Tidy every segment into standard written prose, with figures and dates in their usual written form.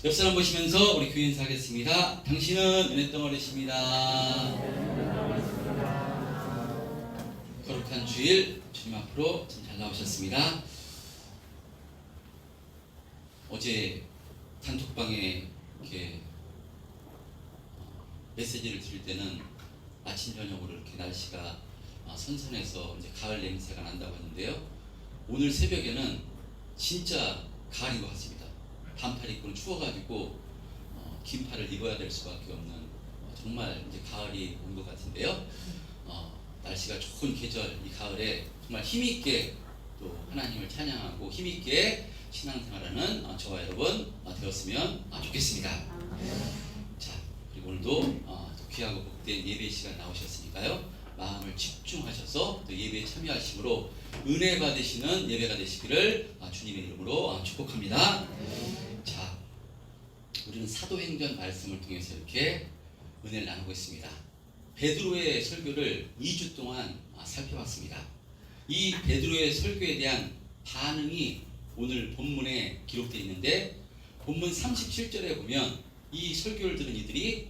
옆 사람 보시면서 우리 교회 인사하겠습니다. 당신은 은혜 덩어리십니다. 거룩한 주일 주님 앞으로 참 잘 나오셨습니다. 어제 단톡방에 이렇게 메시지를 드릴 때는 아침 저녁으로 이렇게 날씨가 선선해서 이제 가을 냄새가 난다고 했는데요. 오늘 새벽에는 진짜 가을인 것 같습니다. 반팔 입고는 추워가지고 긴팔을 입어야 될 수밖에 없는 정말 이제 가을이 온 것 같은데요. 날씨가 좋은 계절 이 가을에 정말 힘있게 또 하나님을 찬양하고 힘있게 신앙생활하는 저와 여러분 되었으면 좋겠습니다. 자, 그리고 오늘도 또 귀하고 복된 예배 시간 나오셨으니까요. 마음을 집중하셔서 또 예배에 참여하심으로 은혜 받으시는 예배가 되시기를 주님의 이름으로 축복합니다. 자, 우리는 사도행전 말씀을 통해서 이렇게 은혜를 나누고 있습니다. 베드로의 설교를 2주 동안 살펴봤습니다. 이 베드로의 설교에 대한 반응이 오늘 본문에 기록되어 있는데, 본문 37절에 보면 이 설교를 들은 이들이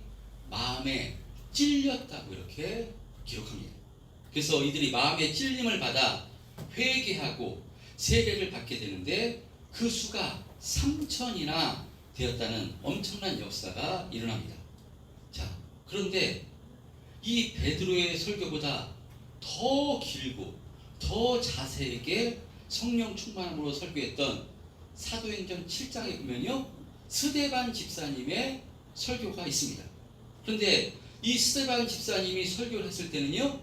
마음에 찔렸다고 이렇게 기록합니다. 그래서 이들이 마음의 찔림을 받아 회개하고 세례를 받게 되는데 그 수가 3,000이나 되었다는 엄청난 역사가 일어납니다. 자, 그런데 이 베드로의 설교보다 더 길고 더 자세하게 성령 충만함으로 설교했던 사도행전 7장에 보면요, 스데반 집사님의 설교가 있습니다. 그런데 이 스데반 집사님이 설교를 했을 때는요,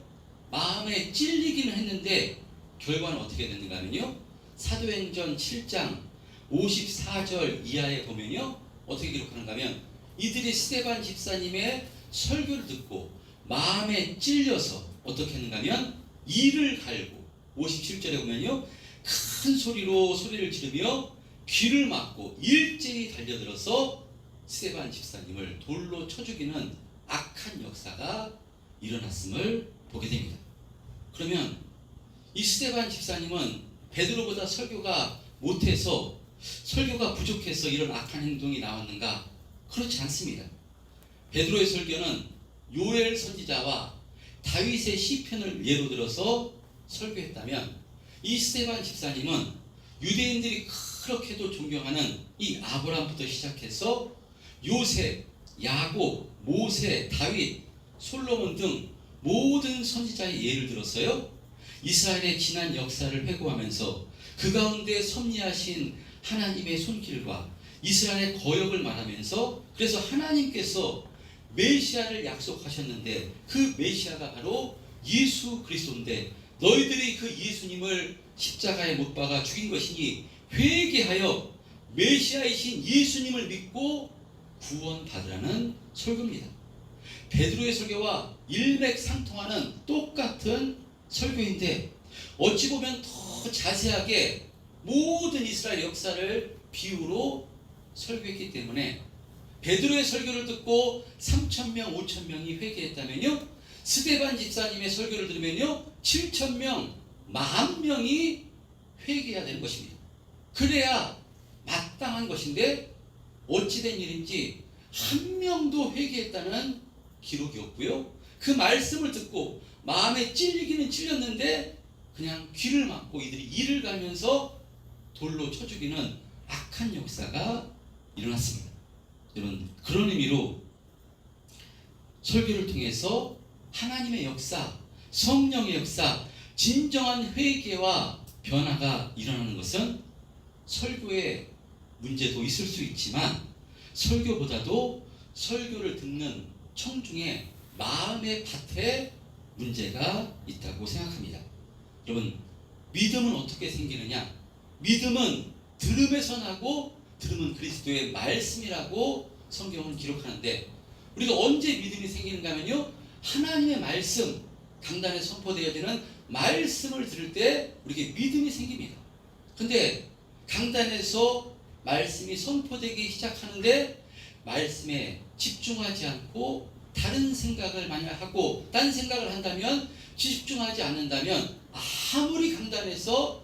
마음에 찔리기는 했는데 결과는 어떻게 됐는가 하면요, 사도행전 7장 54절 이하에 보면요, 어떻게 기록하는가 하면 이들이 스데반 집사님의 설교를 듣고 마음에 찔려서 어떻게 했는가 하면 이를 갈고, 57절에 보면요, 큰 소리로 소리를 지르며 귀를 막고 일제히 달려들어서 스데반 집사님을 돌로 쳐 죽이는 악한 역사가 일어났음을 보게 됩니다. 그러면 이 스데반 집사님은 베드로보다 설교가 못해서, 설교가 부족해서 이런 악한 행동이 나왔는가? 그렇지 않습니다. 베드로의 설교는 요엘 선지자와 다윗의 시편을 예로 들어서 설교했다면, 이 스데반 집사님은 유대인들이 그렇게도 존경하는 이 아브라함부터 시작해서 요셉, 야곱, 모세, 다윗, 솔로몬 등 모든 선지자의 예를 들었어요. 이스라엘의 지난 역사를 회고하면서 그 가운데 섭리하신 하나님의 손길과 이스라엘의 거역을 말하면서, 그래서 하나님께서 메시아를 약속하셨는데 그 메시아가 바로 예수 그리스도인데 너희들이 그 예수님을 십자가에 못 박아 죽인 것이니 회개하여 메시아이신 예수님을 믿고 구원받으라는 설교입니다. 베드로의 설교와 일맥상통하는 똑같은 설교인데 어찌 보면 더 자세하게 모든 이스라엘 역사를 비유로 설교했기 때문에 베드로의 설교를 듣고 3,000명, 5,000명이 회개했다면요, 스데반 집사님의 설교를 들으면요 7,000명, 10,000명이 회개해야 되는 것입니다. 그래야 마땅한 것인데 어찌된 일인지 한 명도 회개했다는 기록이 없고요, 그 말씀을 듣고 마음에 찔리기는 찔렸는데 그냥 귀를 막고 이들이 이를 가면서 돌로 쳐 죽이는 악한 역사가 일어났습니다. 여러분, 그런 의미로 설교를 통해서 하나님의 역사, 성령의 역사, 진정한 회개와 변화가 일어나는 것은 설교에 문제도 있을 수 있지만 설교보다도 설교를 듣는 청중의 마음의 밭에 문제가 있다고 생각합니다. 여러분, 믿음은 어떻게 생기느냐? 믿음은 들음에서 나고 들음은 그리스도의 말씀이라고 성경은 기록하는데, 우리가 언제 믿음이 생기는가 하면요, 하나님의 말씀, 강단에 선포되어지는 말씀을 들을 때 우리에게 믿음이 생깁니다. 근데 강단에서 말씀이 선포되기 시작하는데 말씀에 집중하지 않고 다른 생각을 만약 하고 딴 생각을 한다면, 집중하지 않는다면 아무리 강단에서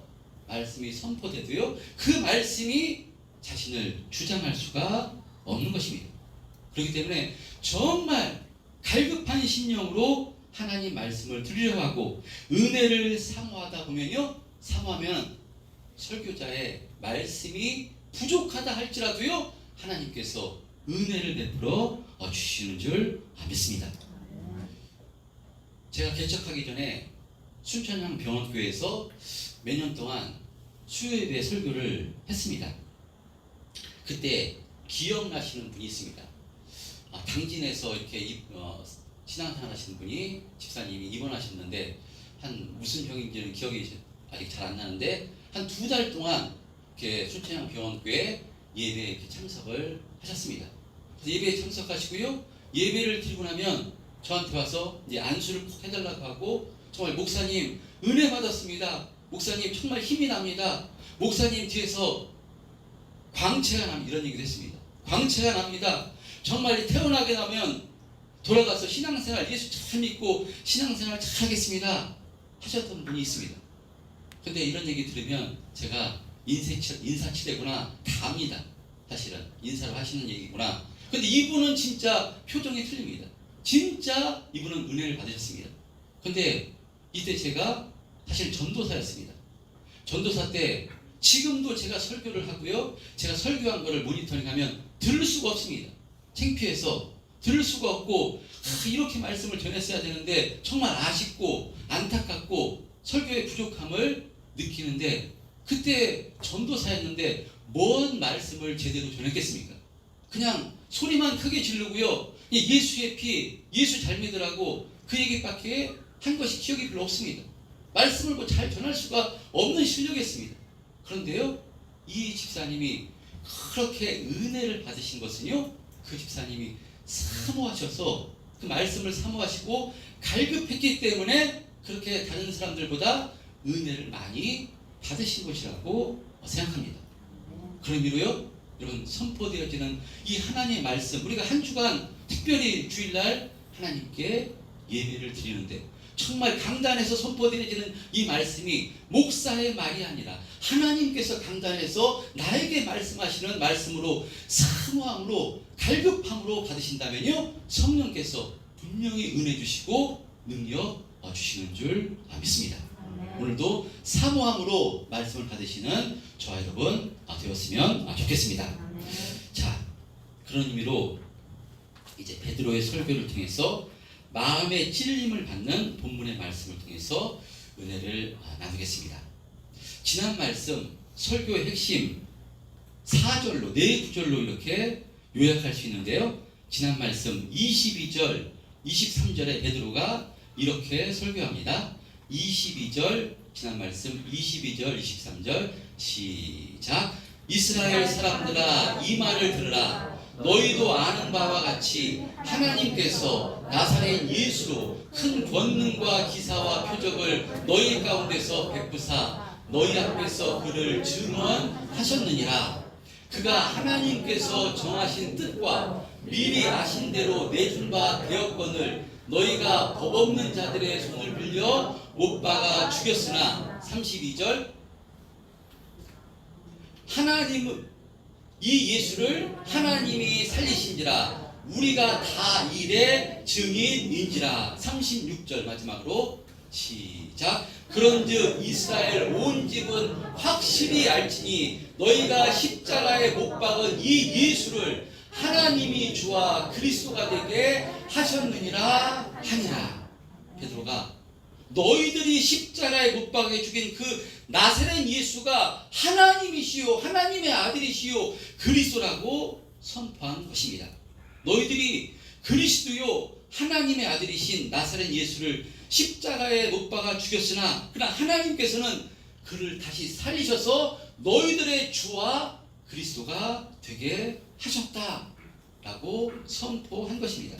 말씀이 선포돼도요, 그 말씀이 자신을 주장할 수가 없는 것입니다. 그렇기 때문에 정말 갈급한 심령으로 하나님 말씀을 들으려고 하고 은혜를 사모하다 보면요, 사모하면 설교자의 말씀이 부족하다 할지라도요, 하나님께서 은혜를 베풀어 주시는 줄 믿습니다. 제가 개척하기 전에 순천향 병원교회에서 몇 년 동안 수요예배 설교를 했습니다. 그때 기억나시는 분이 있습니다. 당진에서 이렇게 신앙생활 하시는 분이, 집사님이 입원하셨는데 한 무슨 병인지는 기억이 아직 잘 안 나는데 한 2달 동안 이렇게 순천향 병원교회 예배에 이렇게 참석을 하셨습니다. 그래서 예배에 참석하시고요, 예배를 드리고 나면 저한테 와서 이제 안수를 꼭 해달라고 하고, 정말 목사님 은혜 받았습니다. 목사님 정말 힘이 납니다. 목사님 뒤에서 광채가 납니다. 이런 얘기도 했습니다. 광채가 납니다. 정말 태어나게 나면 돌아가서 신앙생활 예수 잘 믿고 신앙생활 잘 하겠습니다 하셨던 분이 있습니다. 근데 이런 얘기 들으면 제가 인사치레구나 다 압니다. 사실은 인사를 하시는 얘기구나. 근데 이분은 진짜 표정이 틀립니다. 진짜 이분은 은혜를 받으셨습니다. 근데 이때 제가 사실 전도사였습니다. 전도사 때 지금도 제가 설교를 하고요, 제가 설교한 거를 모니터링하면 들을 수가 없습니다. 창피해서 들을 수가 없고, 이렇게 말씀을 전했어야 되는데 정말 아쉽고 안타깝고 설교의 부족함을 느끼는데, 그때 전도사였는데 뭔 말씀을 제대로 전했겠습니까? 그냥 소리만 크게 지르고요, 예수의 피, 예수 잘 믿으라고 그 얘기밖에 한 것이 기억이 별로 없습니다. 말씀을 뭐 잘 전할 수가 없는 실력이었습니다. 그런데요, 이 집사님이 그렇게 은혜를 받으신 것은요, 그 집사님이 사모하셔서 그 말씀을 사모하시고 갈급했기 때문에 그렇게 다른 사람들보다 은혜를 많이 받으신 것이라고 생각합니다. 그런 의미로요, 여러분, 선포되어지는 이 하나님의 말씀, 우리가 한 주간 특별히 주일날 하나님께 예배를 드리는데 정말 강단에서 선포되어지는 이 말씀이 목사의 말이 아니라 하나님께서 강단에서 나에게 말씀하시는 말씀으로 사모함으로 갈급함으로 받으신다면요, 성령께서 분명히 은혜 주시고 능력 주시는 줄 믿습니다. 오늘도 사모함으로 말씀을 받으시는 저와 여러분 되었으면 좋겠습니다. 자, 그런 의미로 이제 베드로의 설교를 통해서 마음의 찔림을 받는 본문의 말씀을 통해서 은혜를 나누겠습니다. 지난 말씀 설교의 핵심 4절로 4구절로 이렇게 요약할 수 있는데요, 지난 말씀 22절 23절에 베드로가 이렇게 설교합니다. 22절, 지난 말씀 22절 23절 시작. 이스라엘 사람들아, 이 말을 들으라. 너희도 아는 바와 같이 하나님께서 나사렛 예수로 큰 권능과 기사와 표적을 너희 가운데서 베푸사 너희 앞에서 그를 증언하셨느니라. 그가 하나님께서 정하신 뜻과 미리 아신 대로 내준 바 되었거늘 너희가 법 없는 자들의 손을 빌려 못 박아 죽였으나 32절 하나님은 이 예수를 하나님이 살리신지라 우리가 다 일의 증인인지라. 36절 마지막으로 시작. 그런즉 이스라엘 온 집은 확실히 알지니 너희가 십자가에 못 박은 이 예수를 하나님이 주와 그리스도가 되게 하셨느니라 하니라. 베드로가 너희들이 십자가에 못 박아 죽인 그 나사렛 예수가 하나님이시요 하나님의 아들이시요 그리스도라고 선포한 것입니다. 너희들이 그리스도요 하나님의 아들이신 나사렛 예수를 십자가에 못 박아 죽였으나 그러나 하나님께서는 그를 다시 살리셔서 너희들의 주와 그리스도가 되게 하셨다라고 선포한 것입니다.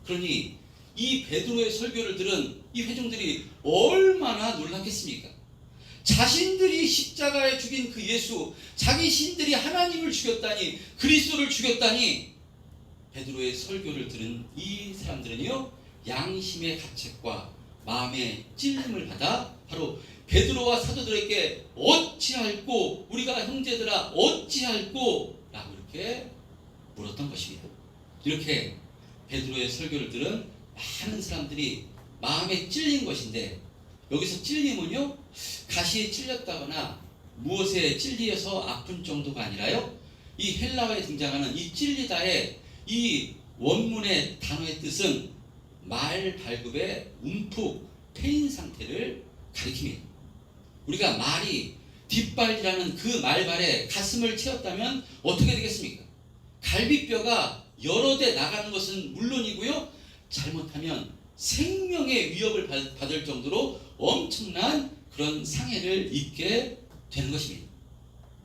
그러니 이 베드로의 설교를 들은 이 회중들이 얼마나 놀랐겠습니까? 자신들이 십자가에 죽인 그 예수, 자기 신들이 하나님을 죽였다니, 그리스도를 죽였다니, 베드로의 설교를 들은 이 사람들은요 양심의 가책과 마음의 찔림을 받아 바로 베드로와 사도들에게 어찌할꼬, 우리가 형제들아 어찌할꼬 라고 이렇게 물었던 것입니다. 이렇게 베드로의 설교를 들은 많은 사람들이 마음에 찔린 것인데, 여기서 찔림은요, 가시에 찔렸다거나 무엇에 찔려서 아픈 정도가 아니라요, 이 헬라어에 등장하는 이 찔리다의 이 원문의 단어의 뜻은 말 발굽의 움푹 패인 상태를 가리킵니다. 우리가 말이 뒷발이라는 그 말발에 가슴을 채웠다면 어떻게 되겠습니까? 갈비뼈가 여러 대 나가는 것은 물론이고요, 잘못하면 생명의 위협을 받을 정도로 엄청난 그런 상해를 입게 되는 것입니다.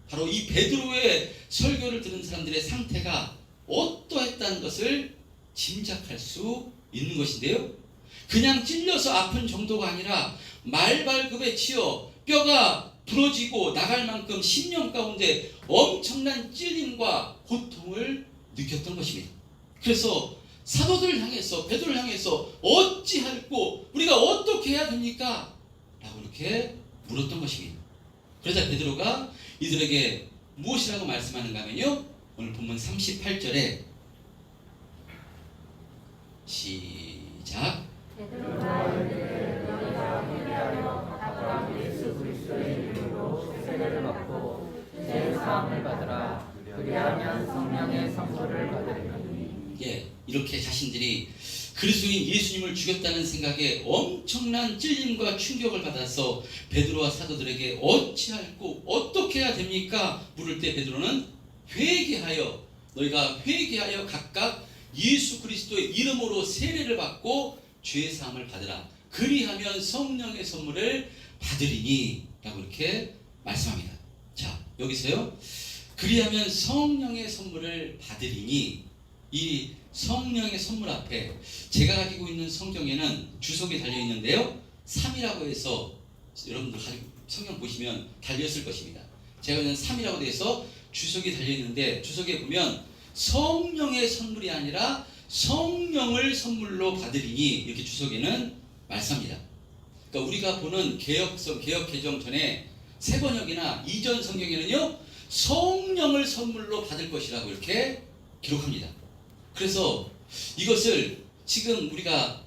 바로 이 베드로의 설교를 들은 사람들의 상태가 어떠했다는 것을 짐작할 수 있는 것인데요, 그냥 찔려서 아픈 정도가 아니라 말발굽에 치여 뼈가 부러지고 나갈 만큼 심령 가운데 엄청난 찔림과 고통을 느꼈던 것입니다. 그래서 사도들을 향해서, 베드로를 향해서 어찌할꼬, 우리가 어떻게 해야 됩니까? 라고 이렇게 물었던 것입니다. 그러자 베드로가 이들에게 무엇이라고 말씀하는가 하면요, 오늘 본문 38절에 시작. 베드로가 이르되 너희가 회개하여 각각 예수 그리스도의 이름으로 세례를 받고 죄 사함을 받으라. 그리하면 성령의 선물을 받으리니. 이렇게 자신들이 그리스도인 예수님을 죽였다는 생각에 엄청난 찔림과 충격을 받아서 베드로와 사도들에게 어찌할꼬, 어떻게 해야 됩니까? 물을 때 베드로는 회개하여, 너희가 회개하여 각각 예수 그리스도의 이름으로 세례를 받고 죄 사함을 받으라. 그리하면 성령의 선물을 받으리니 라고 이렇게 말씀합니다. 자, 여기서요, 그리하면 성령의 선물을 받으리니, 이 성령의 선물 앞에 제가 가지고 있는 성경에는 주석이 달려 있는데요, 3이라고 해서 여러분들 성경 보시면 달렸을 것입니다. 제가 있는 3이라고 돼서 주석이 달려 있는데, 주석에 보면 성령의 선물이 아니라 성령을 선물로 받으리니 이렇게 주석에는 말씀합니다. 그러니까 우리가 보는 개역 개정 전에 새 번역이나 이전 성경에는요, 성령을 선물로 받을 것이라고 이렇게 기록합니다. 그래서 이것을 지금 우리가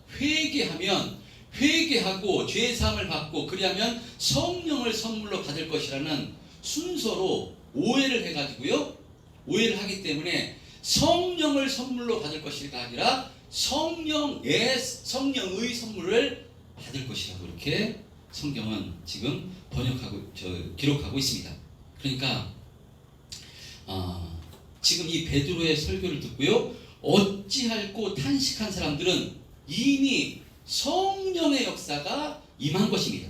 회개하고 죄 사함을 받고 그리하면 성령을 선물로 받을 것이라는 순서로 오해를 해가지고요, 오해를 하기 때문에 성령을 선물로 받을 것이가 아니라 성령의 선물을 받을 것이라고 이렇게 성경은 지금 기록하고 있습니다. 그러니까 지금 이 베드로의 설교를 듣고요, 어찌할꼬 탄식한 사람들은 이미 성령의 역사가 임한 것입니다.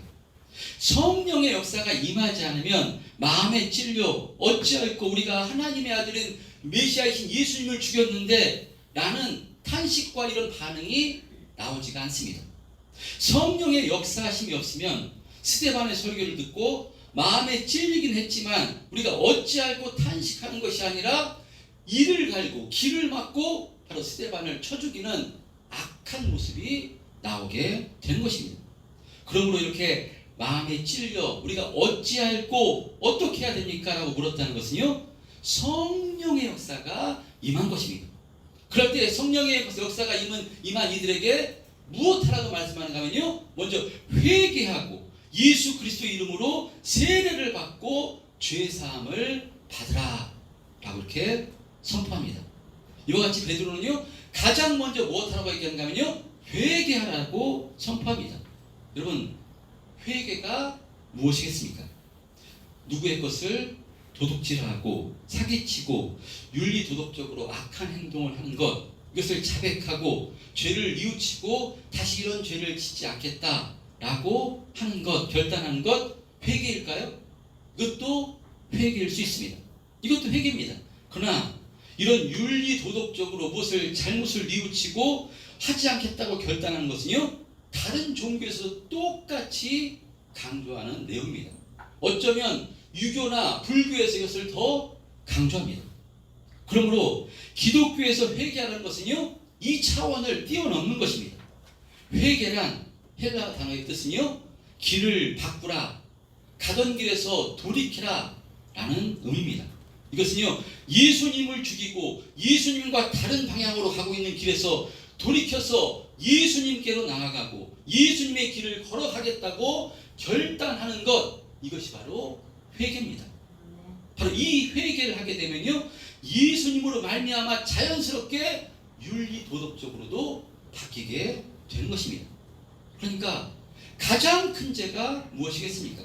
성령의 역사가 임하지 않으면 마음에 찔려 어찌할꼬 우리가 하나님의 아들인 메시아이신 예수님을 죽였는데 라는 탄식과 이런 반응이 나오지가 않습니다. 성령의 역사하심이 없으면 스데반의 설교를 듣고 마음에 찔리긴 했지만 우리가 어찌할꼬 탄식하는 것이 아니라 이를 갈고 길을 막고 바로 스데반을 쳐 죽이는 악한 모습이 나오게 되는 것입니다. 그러므로 이렇게 마음에 찔려 우리가 어찌할꼬 어떻게 해야 됩니까? 라고 물었다는 것은요, 성령의 역사가 임한 것입니다. 그럴 때 성령의 역사가 임한 이들에게 무엇하라고 말씀하는가 하면요, 먼저 회개하고 예수 그리스도 이름으로 세례를 받고 죄사함을 받으라 라고 이렇게 선포합니다. 이와 같이 베드로는요, 가장 먼저 무엇하라고 얘기하는가 하면요, 회개하라고 선포합니다. 여러분, 회개가 무엇이겠습니까? 누구의 것을 도둑질하고 사기치고 윤리도덕적으로 악한 행동을 하는 것, 이것을 자백하고 죄를 뉘우치고 다시 이런 죄를 짓지 않겠다라고 하는 것, 결단하는 것, 회개일까요? 이것도 회개일 수 있습니다. 이것도 회개입니다. 그러나 이런 윤리도덕적으로 무엇을 잘못을 뉘우치고 하지 않겠다고 결단하는 것은요, 다른 종교에서 똑같이 강조하는 내용입니다. 어쩌면 유교나 불교에서 이것을 더 강조합니다. 그러므로 기독교에서 회개하는 것은요, 이 차원을 뛰어넘는 것입니다. 회개란 헬라 단어의 뜻은요, 길을 바꾸라, 가던 길에서 돌이키라 라는 의미입니다. 이것은요, 예수님을 죽이고 예수님과 다른 방향으로 가고 있는 길에서 돌이켜서 예수님께로 나아가고 예수님의 길을 걸어가겠다고 결단하는 것, 이것이 바로 회개입니다. 바로 이 회개를 하게 되면요, 예수님으로 말미암아 자연스럽게 윤리 도덕적으로도 바뀌게 되는 것입니다. 그러니까 가장 큰 죄가 무엇이겠습니까?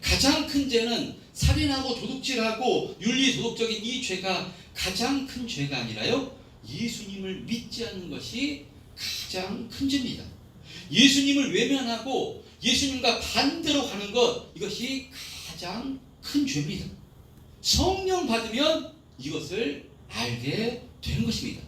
가장 큰 죄는 살인하고 도둑질하고 윤리 도덕적인 이 죄가 가장 큰 죄가 아니라요, 예수님을 믿지 않는 것이 가장 큰 죄입니다. 예수님을 외면하고 예수님과 반대로 가는 것, 이것이 가장 큰 죄입니다. 성령 받으면 이것을 알게 되는 것입니다.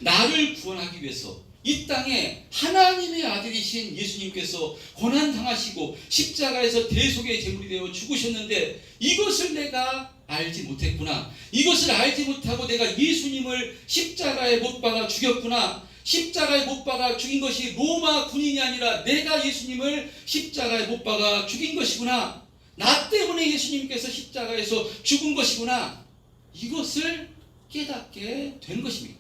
나를 구원하기 위해서 이 땅에 하나님의 아들이신 예수님께서 고난당하시고 십자가에서 대속의 제물이 되어 죽으셨는데, 이것을 내가 알지 못했구나. 이것을 알지 못하고 내가 예수님을 십자가에 못 박아 죽였구나. 십자가에 못 박아 죽인 것이 로마 군인이 아니라 내가 예수님을 십자가에 못 박아 죽인 것이구나. 나 때문에 예수님께서 십자가에서 죽은 것이구나. 이것을 깨닫게 된 것입니다.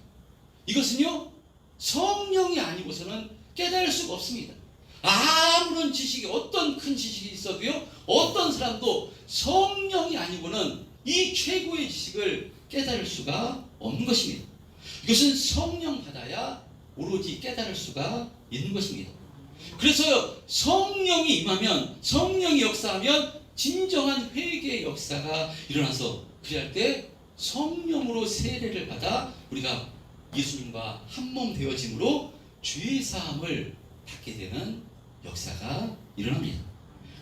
이것은요, 성령이 아니고서는 깨달을 수가 없습니다. 아무런 지식이, 어떤 큰 지식이 있어도요, 어떤 사람도 성령이 아니고는 이 최고의 지식을 깨달을 수가 없는 것입니다. 이것은 성령 받아야 오로지 깨달을 수가 있는 것입니다. 그래서 성령이 임하면, 성령이 역사하면 진정한 회개의 역사가 일어나서, 그럴 때 성령으로 세례를 받아 우리가 예수님과 한 몸 되어짐으로 죄 사함을 받게 되는 역사가 일어납니다.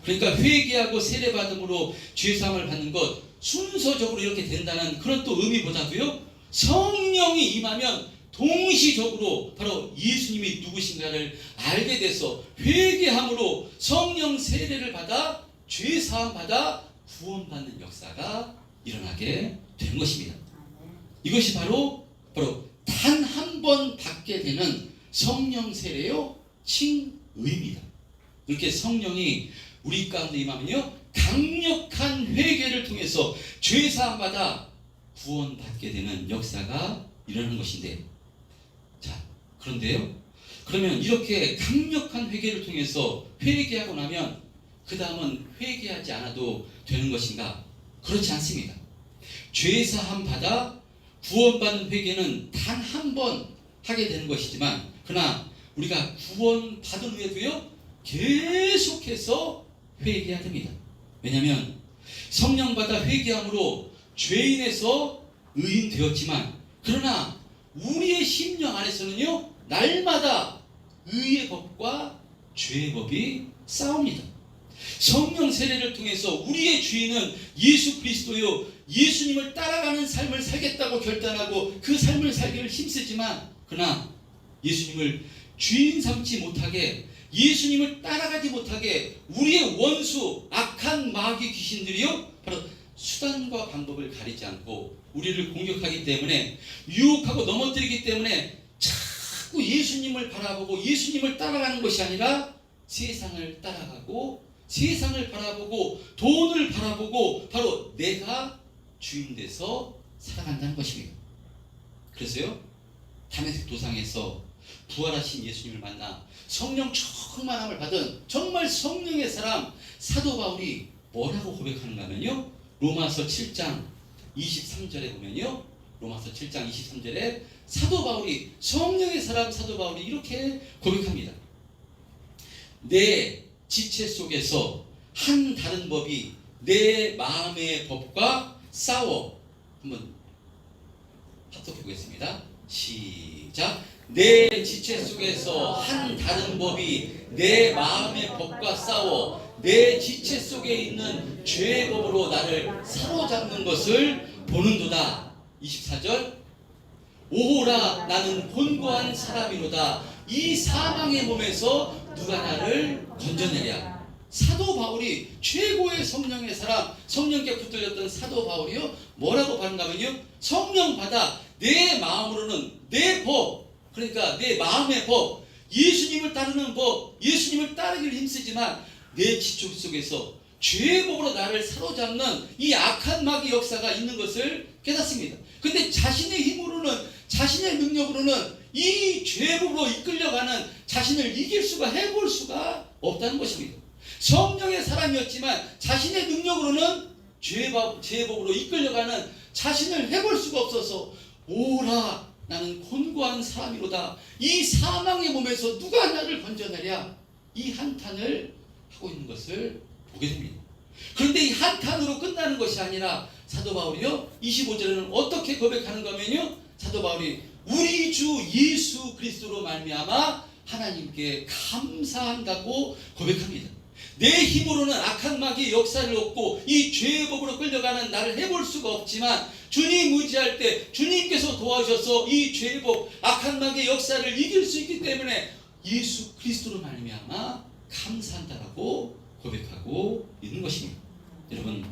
그러니까 회개하고 세례 받음으로 죄 사함을 받는 것, 순서적으로 이렇게 된다는 그런 또 의미보다도요, 성령이 임하면 동시적으로 바로 예수님이 누구신가를 알게 돼서 회개함으로 성령 세례를 받아 죄 사함 받아 구원받는 역사가 일어나게 된 것입니다. 이것이 바로 단 한 번 받게 되는 성령 세례요 칭의입니다. 이렇게 성령이 우리 가운데 임하면요, 강력한 회개를 통해서 죄 사함 받아 구원받게 되는 역사가 일어나는 것인데, 자, 그런데요, 그러면 이렇게 강력한 회개를 통해서 회개하고 나면 그 다음은 회개하지 않아도 되는 것인가? 그렇지 않습니다. 죄 사함 받아 구원받는 회개는 단 한 번 하게 되는 것이지만, 그러나 우리가 구원받은 후에도요, 계속해서 회개해야 됩니다. 왜냐하면 성령 받아 회개함으로 죄인에서 의인 되었지만, 그러나 우리의 심령 안에서는요, 날마다 의의 법과 죄의 법이 싸웁니다. 성령 세례를 통해서 우리의 주인은 예수 그리스도요, 예수님을 따라가는 삶을 살겠다고 결단하고 그 삶을 살기를 힘쓰지만, 그러나 예수님을 주인 삼지 못하게, 예수님을 따라가지 못하게 우리의 원수 악한 마귀 귀신들이요, 바로 수단과 방법을 가리지 않고 우리를 공격하기 때문에, 유혹하고 넘어뜨리기 때문에 자꾸 예수님을 바라보고 예수님을 따라가는 것이 아니라 세상을 따라가고 세상을 바라보고 돈을 바라보고 바로 내가 주인 돼서 살아간다는 것입니다. 그래서요, 다메섹 도상에서 부활하신 예수님을 만나 성령 충만함을 받은 정말 성령의 사람 사도 바울이 뭐라고 고백하는가 하면요, 로마서 7장 23절에 보면요, 로마서 7장 23절에 사도 바울이, 성령의 사람 사도 바울이 이렇게 고백합니다. 내 지체 속에서 한 다른 법이 내 마음의 법과 싸워. 한번 합독해 보겠습니다. 시작. 내 지체 속에서 한 다른 법이 내 마음의 법과 싸워 내 지체 속에 있는 죄의 법으로 나를 사로잡는 것을 보는도다. 24절. 오호라, 나는 곤고한 사람이로다. 이 사망의 몸에서 누가 나를 건져내랴. 사도 바울이, 최고의 성령의 사람, 성령께 붙들렸던 사도 바울이요, 뭐라고 하는가면요, 성령 받아 내 마음으로는 내 법, 그러니까 내 마음의 법, 예수님을 따르는 법, 예수님을 따르기를 힘쓰지만 내 지축 속에서 죄의 법으로 나를 사로잡는 이 악한 마귀 역사가 있는 것을 깨닫습니다. 근데 자신의 힘으로는, 자신의 능력으로는 이 죄의 법으로 이끌려가는 자신을 이길 수가, 해볼 수가 없다는 것입니다. 성령의 사람이었지만 자신의 능력으로는 죄의 법으로 이끌려가는 자신을 해볼 수가 없어서 오라 나는 곤고한 사람이로다. 이 사망의 몸에서 누가 나를 건져내랴. 이 한탄을 하고 있는 것을 보게 됩니다. 그런데 이 한탄으로 끝나는 것이 아니라 사도 바울이요 25절에는 어떻게 고백하는가 하면요, 사도 바울이 우리 주 예수 그리스도로 말미암아 하나님께 감사한다고 고백합니다. 내 힘으로는 악한 마귀의 역사를 얻고 이 죄의 법으로 끌려가는 나를 해볼 수가 없지만 주님 의지할 때 주님께서 도와주셔서 이 죄의 법, 악한 마귀의 역사를 이길 수 있기 때문에 예수 그리스도로 말미암아 감사한다라고 고백하고 있는 것입니다. 여러분,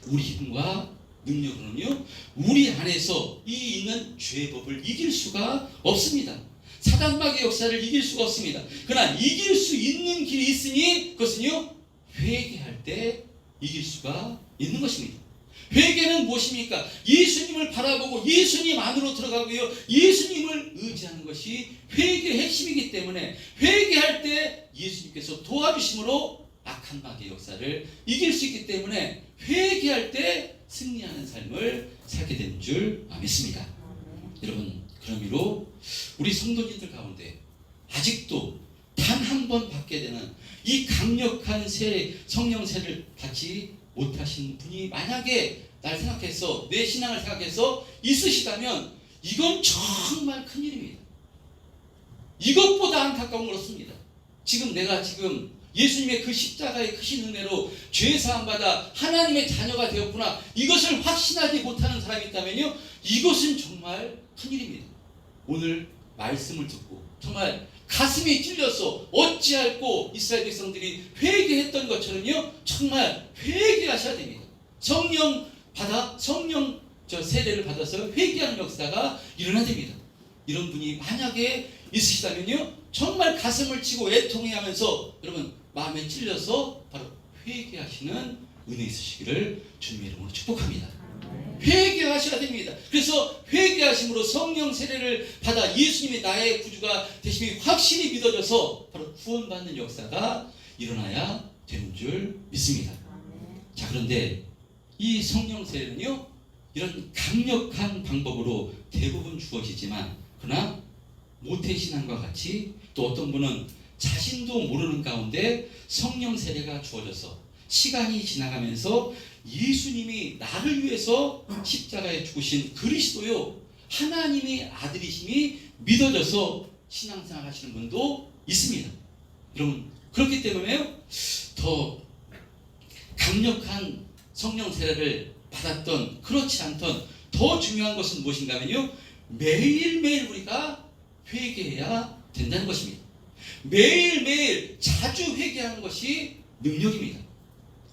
우리 힘과 능력으로는요 우리 안에서 이 있는 죄의 법을 이길 수가 없습니다. 사단 마귀의 역사를 이길 수가 없습니다. 그러나 이길 수 있는 길이 있으니 그것은요 회개할 때 이길 수가 있는 것입니다. 회개는 무엇입니까? 예수님을 바라보고 예수님 안으로 들어가고요 예수님을 의지하는 것이 회개의 핵심이기 때문에 회개할 때 예수님께서 도와주심으로 악한 마귀의 역사를 이길 수 있기 때문에 회개할 때 승리하는 삶을 살게 된 줄 믿습니다. 여러분, 그런 의미로 우리 성도님들 가운데 아직도 단 한 번 받게 되는 이 강력한 세례, 성령 세례를 받지 못하신 분이 만약에 날 생각해서, 내 신앙을 생각해서 있으시다면 이건 정말 큰일입니다. 이것보다 안타까운 건 없습니다. 내가 예수님의 그 십자가의 크신 은혜로 죄 사함 받아 하나님의 자녀가 되었구나, 이것을 확신하지 못하는 사람이 있다면요 이것은 정말 큰일입니다. 오늘 말씀을 듣고 정말 가슴이 찔려서 어찌할꼬 이스라엘 백성들이 회개했던 것처럼요 정말 회개하셔야 됩니다. 성령 세례를 받아서 회개하는 역사가 일어나야 됩니다. 이런 분이 만약에 있으시다면요 정말 가슴을 치고 애통해하면서 여러분 마음에 찔려서 바로 회개하시는 은혜 있으시기를 주님의 이름으로 축복합니다. 회개하셔야 됩니다. 그래서 회개하심으로 성령 세례를 받아 예수님이 나의 구주가 되심이 확실히 믿어져서 바로 구원받는 역사가 일어나야 되는 줄 믿습니다. 자, 그런데 이 성령 세례는요 이런 강력한 방법으로 대부분 주어지지만 그러나 모태신앙과 같이 또 어떤 분은 자신도 모르는 가운데 성령 세례가 주어져서 시간이 지나가면서 예수님이 나를 위해서 십자가에 죽으신 그리스도요 하나님의 아들이심이 믿어져서 신앙생활 하시는 분도 있습니다. 여러분, 그렇기 때문에요 더 강력한 성령 세례를 받았던 그렇지 않던 더 중요한 것은 무엇인가 하면요 매일매일 우리가 회개해야 된다는 것입니다. 매일매일 자주 회개하는 것이 능력입니다.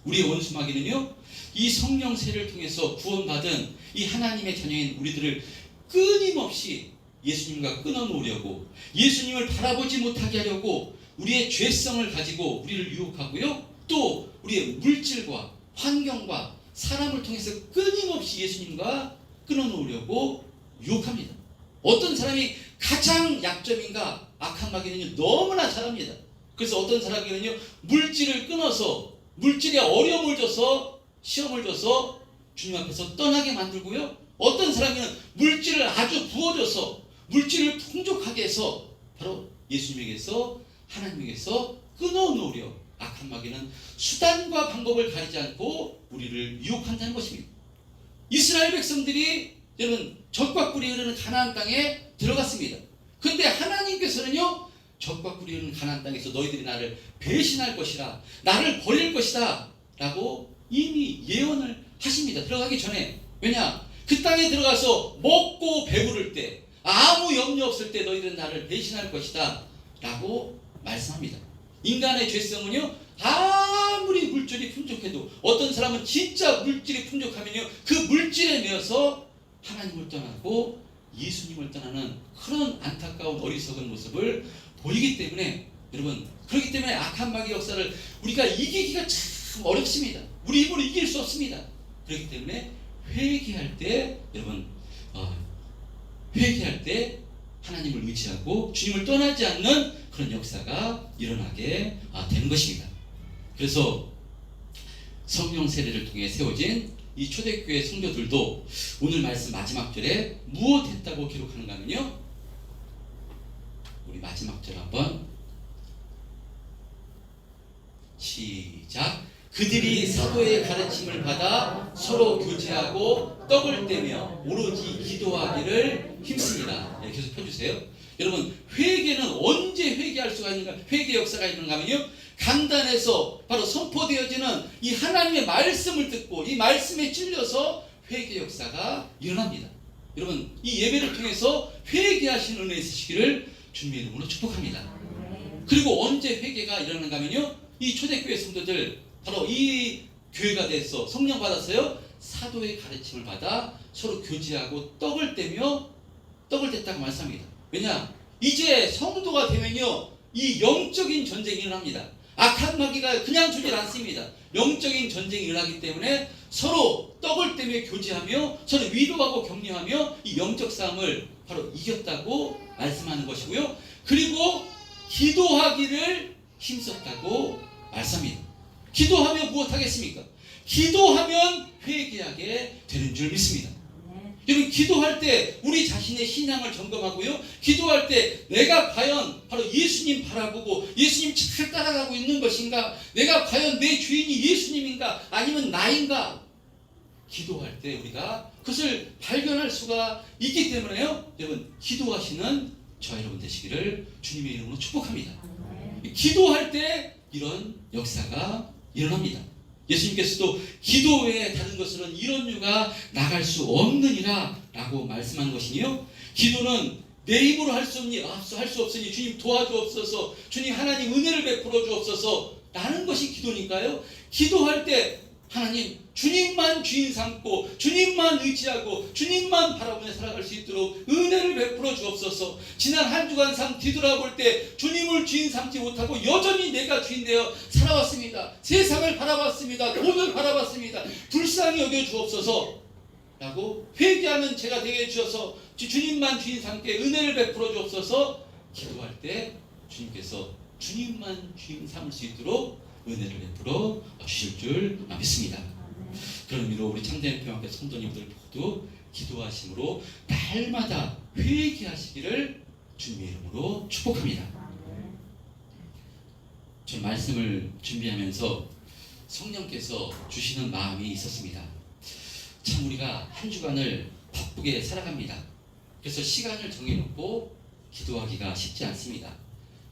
우리의 원수 마귀는요 이 성령 세례를 통해서 구원받은 이 하나님의 자녀인 우리들을 끊임없이 예수님과 끊어놓으려고, 예수님을 바라보지 못하게 하려고 우리의 죄성을 가지고 우리를 유혹하고요 또 우리의 물질과 환경과 사람을 통해서 끊임없이 예수님과 끊어놓으려고 유혹합니다. 어떤 사람이 가장 약점인가? 악한 마귀는요 너무나 잘합니다. 그래서 어떤 사람에게는요 물질을 끊어서 물질에 어려움을 줘서 시험을 줘서 주님 앞에서 떠나게 만들고요 어떤 사람에게는 물질을 아주 부어줘서 물질을 풍족하게 해서 바로 예수님에게서 하나님에게서 끊어놓으려 악한 마귀는 수단과 방법을 가리지 않고 우리를 유혹한다는 것입니다. 이스라엘 백성들이 여러분 젖과 꿀이 흐르는 가나안 땅에 들어갔습니다. 근데 하나님께서는요 젖과 꿀이 흐르는 가나안 땅에서 너희들이 나를 배신할 것이라, 나를 버릴 것이다 라고 이미 예언을 하십니다. 들어가기 전에. 왜냐? 그 땅에 들어가서 먹고 배부를 때, 아무 염려 없을 때 너희들은 나를 배신할 것이다 라고 말씀합니다. 인간의 죄성은요 아무리 물질이 풍족해도 어떤 사람은 진짜 물질이 풍족하면요 그 물질에 매여서 하나님을 떠나고 예수님을 떠나는 그런 안타까운 어리석은 모습을 보이기 때문에 여러분, 그렇기 때문에 악한 마귀 역사를 우리가 이기기가 참 참 어렵습니다. 우리 힘으로 이길 수 없습니다. 그렇기 때문에 회개할 때 여러분 회개할 때 하나님을 의지하고 주님을 떠나지 않는 그런 역사가 일어나게 되는 것입니다. 그래서 성령 세례를 통해 세워진 이 초대교회 성도들도 오늘 말씀 마지막 절에 무엇 했다고 기록하는가 하면요, 우리 마지막 절 한번 시작. 그들이 사도의 가르침을 받아 서로 교제하고 떡을 떼며 오로지 기도하기를 힘씁니다. 네, 계속 펴주세요. 여러분, 회개는 언제 회개할 수가 있는가? 회개 역사가 있는가 하면요, 강단에서 바로 선포되어지는 이 하나님의 말씀을 듣고 이 말씀에 찔려서 회개 역사가 일어납니다. 여러분, 이 예배를 통해서 회개하시는 은혜 있으시기를 주님의 이름으로 축복합니다. 그리고 언제 회개가 일어나는가 하면요, 이 초대교회 성도들 바로 이 교회가 돼서 성령 받았어요. 사도의 가르침을 받아 서로 교제하고 떡을 떼며 떡을 뗐다고 말씀합니다. 왜냐? 이제 성도가 되면요, 이 영적인 전쟁이 일어납니다. 악한 마귀가 그냥 주질 않습니다. 영적인 전쟁이 일어나기 때문에 서로 떡을 떼며 교제하며 서로 위로하고 격려하며 이 영적 싸움을 바로 이겼다고 말씀하는 것이고요. 그리고 기도하기를 힘썼다고 말씀합니다. 기도하면 무엇하겠습니까? 기도하면 회개하게 되는 줄 믿습니다. 여러분, 기도할 때 우리 자신의 신앙을 점검하고요, 기도할 때 내가 과연 바로 예수님 바라보고 예수님 잘 따라가고 있는 것인가, 내가 과연 내 주인이 예수님인가 아니면 나인가, 기도할 때 우리가 그것을 발견할 수가 있기 때문에요, 여러분, 기도하시는 저와 여러분 되시기를 주님의 이름으로 축복합니다. 기도할 때 이런 역사가 일어납니다. 예수님께서도 기도 외에 다른 것으로는 이런 유가 나갈 수 없느니라 라고 말씀하는 것이니요, 기도는 내 힘으로 할 수 없으니 주님 도와주옵소서, 주님 하나님 은혜를 베풀어 주옵소서 라는 것이 기도니까요, 기도할 때 하나님 주님만 주인 삼고 주님만 의지하고 주님만 바라보며 살아갈 수 있도록 은혜를 베풀어 주옵소서. 지난 한 주간 삶 뒤돌아볼 때 주님을 주인 삼지 못하고 여전히 내가 주인 되어 살아왔습니다. 세상을 바라봤습니다. 돈을 바라봤습니다. 불쌍히 여겨 주옵소서 라고 회개하는 제가 되게 해주셔서 주님만 주인 삼게 은혜를 베풀어 주옵소서. 기도할 때 주님께서 주님만 주인 삼을 수 있도록 은혜를 베풀어 주실 줄 믿습니다. 그런 의미로 우리 참된 평화교회 성도님들 모두 기도하심으로 날마다 회개하시기를 주님의 이름으로 축복합니다. 저 말씀을 준비하면서 성령께서 주시는 마음이 있었습니다. 참 우리가 한 주간을 바쁘게 살아갑니다. 그래서 시간을 정해놓고 기도하기가 쉽지 않습니다.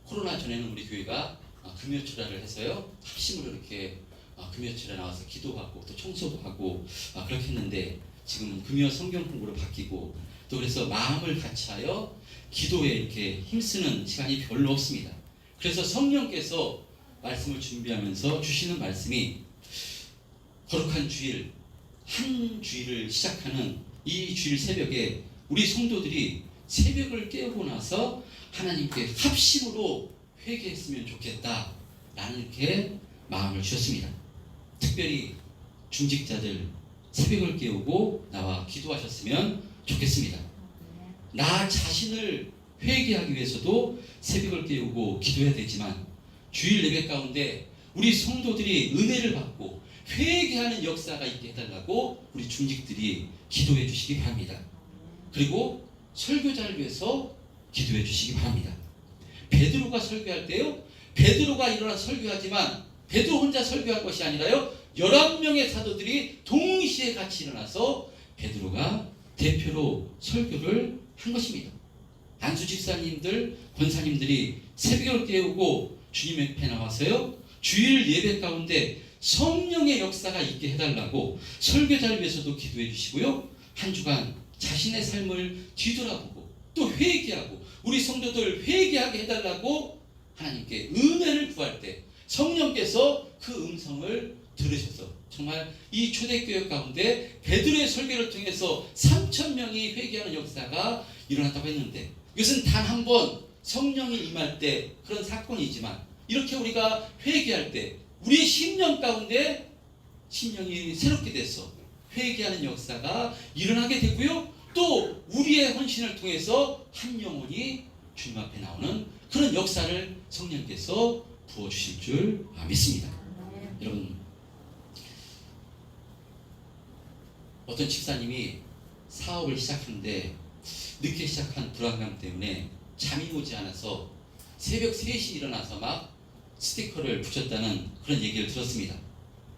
코로나 전에는 우리 교회가 금요철야를 해서요, 합심으로 이렇게 금요철에 나와서 기도하고 또 청소도 하고 그렇게 했는데, 지금은 금요 성경 공부로 바뀌고 또 그래서 마음을 같이하여 기도에 이렇게 힘쓰는 시간이 별로 없습니다. 그래서 성령께서 말씀을 준비하면서 주시는 말씀이 거룩한 주일, 한 주일을 시작하는 이 주일 새벽에 우리 성도들이 새벽을 깨우고 나서 하나님께 합심으로 회개했으면 좋겠다 라는 이렇게 마음을 주셨습니다. 특별히 중직자들 새벽을 깨우고 나와 기도하셨으면 좋겠습니다. 나 자신을 회개하기 위해서도 새벽을 깨우고 기도해야 되지만, 주일 예배 가운데 우리 성도들이 은혜를 받고 회개하는 역사가 있게 해달라고 우리 중직들이 기도해 주시기 바랍니다. 그리고 설교자를 위해서 기도해 주시기 바랍니다. 베드로가 설교할 때요, 베드로가 일어나 설교하지만 베드로 혼자 설교할 것이 아니라요, 11명의 사도들이 동시에 같이 일어나서 베드로가 대표로 설교를 한 것입니다. 안수 집사님들, 권사님들이 새벽을 깨우고 주님 앞에 나와서요, 주일 예배 가운데 성령의 역사가 있게 해달라고 설교자를 위해서도 기도해 주시고요, 한 주간 자신의 삶을 뒤돌아보고 또 회개하고 우리 성도들 회개하게 해달라고 하나님께 은혜를 구할 때 성령께서 그 음성을 들으셔서 정말 이 초대교회 가운데 베드로의 설교를 통해서 3,000명이 회개하는 역사가 일어났다고 했는데, 이것은 단 한 번 성령이 임할 때 그런 사건이지만, 이렇게 우리가 회개할 때 우리의 심령 가운데 심령이 새롭게 돼서 회개하는 역사가 일어나게 되고요. 또 우리의 헌신을 통해서 한 영혼이 주님 앞에 나오는 그런 역사를 성령께서 부어주실 줄 믿습니다. 여러분, 어떤 집사님이 사업을 시작하는데 늦게 시작한 불안감 때문에 잠이 오지 않아서 새벽 3시 일어나서 막 스티커를 붙였다는 그런 얘기를 들었습니다.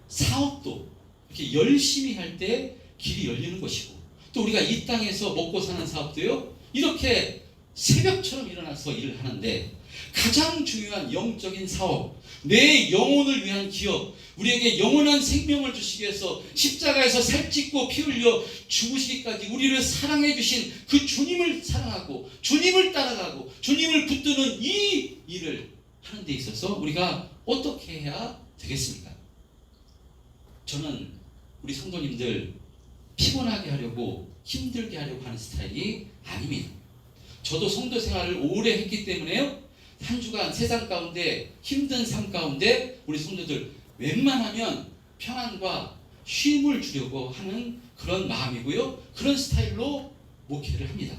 사업도 이렇게 열심히 할 때 길이 열리는 것이고, 또 우리가 이 땅에서 먹고 사는 사업도요, 이렇게 새벽처럼 일어나서 일을 하는데, 가장 중요한 영적인 사업, 내 영혼을 위한 기업, 우리에게 영원한 생명을 주시기 위해서 십자가에서 살찢고 피 흘려 죽으시기까지 우리를 사랑해 주신 그 주님을 사랑하고 주님을 따라가고 주님을 붙드는 이 일을 하는 데 있어서 우리가 어떻게 해야 되겠습니까? 저는 우리 성도님들 피곤하게 하려고 힘들게 하려고 하는 스타일이 아닙니다. 저도 성도 생활을 오래 했기 때문에요, 한 주간 세상 가운데 힘든 삶 가운데 우리 성도들 웬만하면 평안과 쉼을 주려고 하는 그런 마음이고요, 그런 스타일로 목회를 합니다.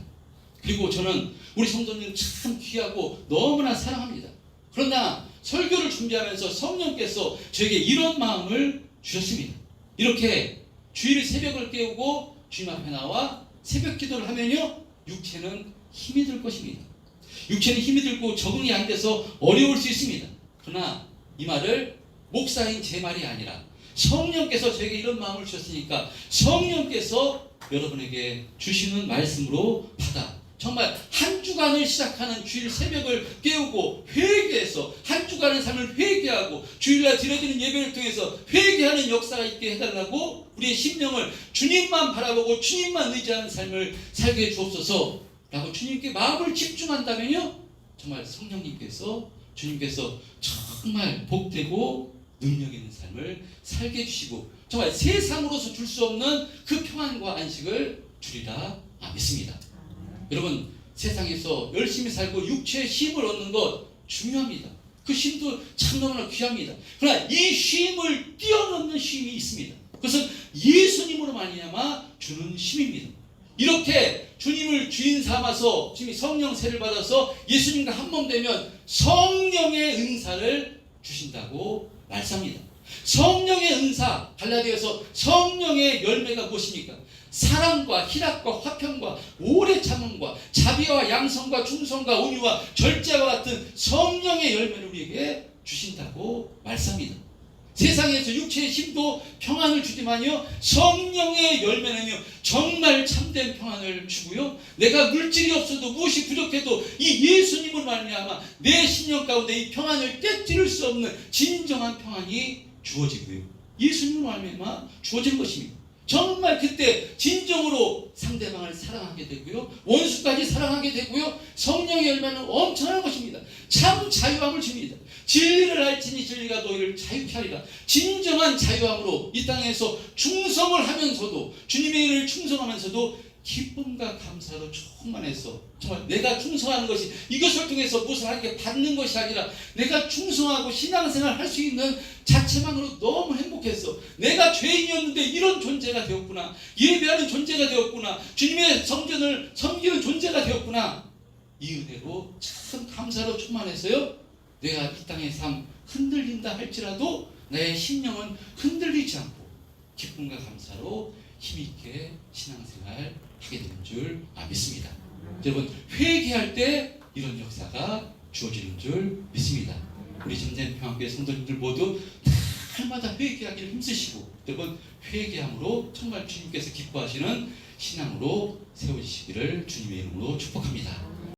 그리고 저는 우리 성도님 참 귀하고 너무나 사랑합니다. 그러나 설교를 준비하면서 성령께서 저에게 이런 마음을 주셨습니다. 이렇게 주일 새벽을 깨우고 주님 앞에 나와 새벽 기도를 하면요, 육체는 힘이 들 것입니다. 육체는 힘이 들고 적응이 안 돼서 어려울 수 있습니다. 그러나 이 말을 목사인 제 말이 아니라 성령께서 저에게 이런 마음을 주셨으니까 성령께서 여러분에게 주시는 말씀으로 받아 정말 한 주간을 시작하는 주일 새벽을 깨우고 회개해서 한 주간의 삶을 회개하고 주일날 드려지는 예배를 통해서 회개하는 역사가 있게 해달라고 우리의 심령을 주님만 바라보고 주님만 의지하는 삶을 살게 해 주옵소서 라고 주님께 마음을 집중한다면요, 정말 성령님께서 주님께서 정말 복되고 능력 있는 삶을 살게 해주시고 정말 세상으로서 줄 수 없는 그 평안과 안식을 주리라 믿습니다. 여러분, 세상에서 열심히 살고 육체의 쉼을 얻는 것 중요합니다. 그 쉼도 참 너무나 귀합니다. 그러나 이 쉼을 뛰어넘는 쉼이 있습니다. 그것은 예수님으로 말미암아 주는 쉼입니다. 이렇게 주님을 주인 삼아서 주님이 성령 세를 받아서 예수님과 한 몸 되면 성령의 은사를 주신다고 말씀합니다. 성령의 은사, 갈라디아서 성령의 열매가 무엇입니까? 사랑과 희락과 화평과 오래 참음과 자비와 양성과 충성과 온유와 절제와 같은 성령의 열매를 우리에게 주신다고 말씀합니다. 세상에서 육체의 힘도 평안을 주지만요, 성령의 열매는요 정말 참된 평안을 주고요, 내가 물질이 없어도 무엇이 부족해도 이 예수님을 말미암아 내 심령 가운데 이 평안을 깨뜨릴 수 없는 진정한 평안이 주어지고요, 예수님을 말미암아 주어진 것입니다. 정말 그때 진정으로 상대방을 사랑하게 되고요, 원수까지 사랑하게 되고요, 성령의 열매는 엄청난 것입니다. 참 자유함을 줍니다. 진리를 알지니 진리가 너희를 자유케 하리라. 진정한 자유함으로 이 땅에서 충성을 하면서도 주님의 일을 충성하면서도 기쁨과 감사로 충만해서 정말 내가 충성하는 것이 이것을 통해서 무엇을 하게 받는 것이 아니라 내가 충성하고 신앙생활 할 수 있는 자체만으로 너무 행복했어. 내가 죄인이었는데 이런 존재가 되었구나. 예배하는 존재가 되었구나. 주님의 성전을 섬기는 존재가 되었구나. 이 은혜로 참 감사로 충만해서요, 내가 이 땅의 삶 흔들린다 할지라도 내 심령은 흔들리지 않고 기쁨과 감사로 힘있게 신앙생활 하게 되는 줄 믿습니다. 여러분, 회개할 때 이런 역사가 주어지는 줄 믿습니다. 우리 진전 평화교회 성도님들 모두 날마다 회개하기를 힘쓰시고 여러분, 회개함으로 정말 주님께서 기뻐하시는 신앙으로 세워지시기를 주님의 이름으로 축복합니다.